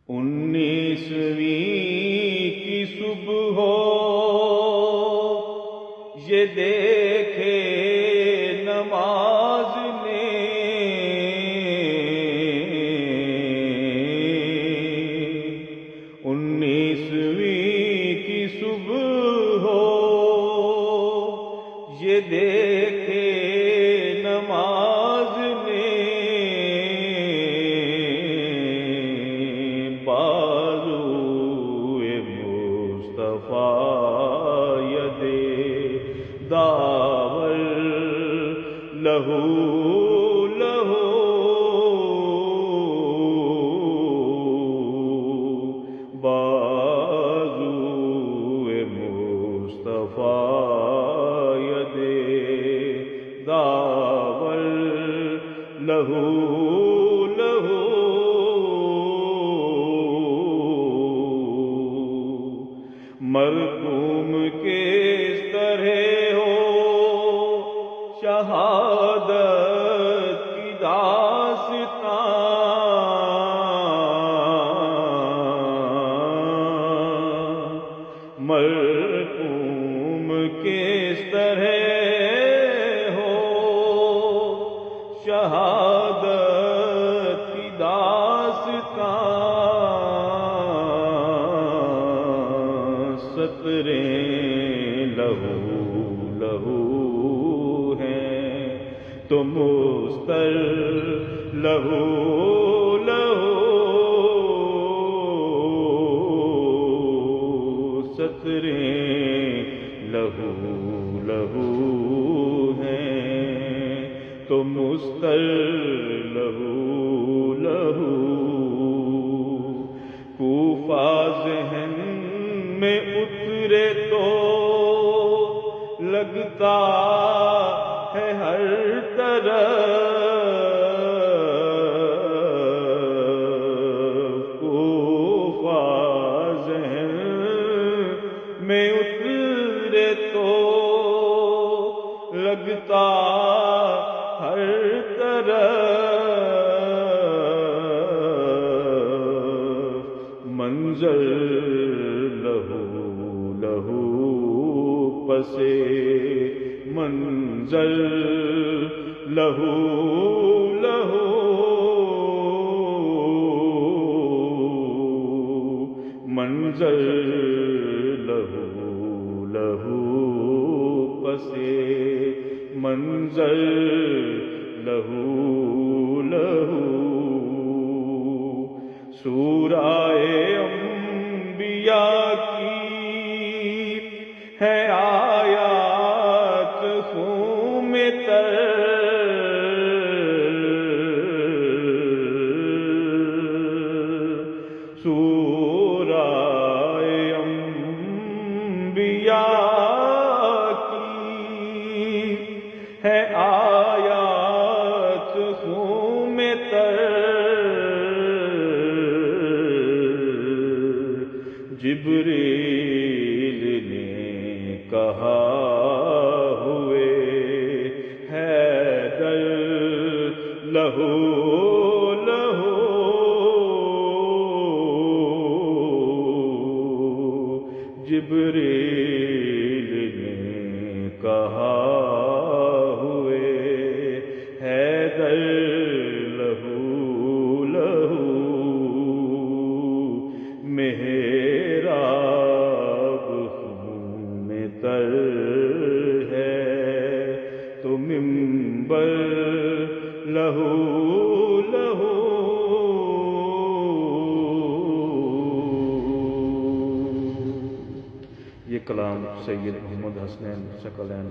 19ویں کی صبح ہو یہ دیکھے نماز نے، 19ویں کی صبح ہو یہ دیکھے نماز نے، بازوئے مصطفیٰ ید داور لہو لہو، بازوئے مصطفیٰ ید داور لہو لہو، مرحوم کس طرح ہو شہادت کی داستان، مرحوم کس طرح ہو شہادت کی داستان، سطریں لہو لہو ہیں تو مستر لہو لہو، سطریں لہو لہو ہیں تو مستر لہو لہو، کوفہ ذہن میں اترے تو لگتا ہے ہر طرف، کوفہ ذہن میں اترے تو لگتا ہر طرف، منظر لہو لہو پسے منظر لہو لہو، منظر لہو لہو پسے منظر لہو لہو، سورہ انبیاء کی ہے آیات خون میں تر، سورہ انبیاء کی ہے آیات خون میں تر، جبریل نے کہا ہوئے حیدر لہو لہو، جبریل نے کہا ہوئے حیدر لہو لہو، محراب خون میں تر ہے تو منبر لہو لہو، یہ کلام سید محمد حسنین ثقلین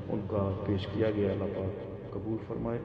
ان کا پیش کیا گیا، اللہ پاک قبول فرمائے۔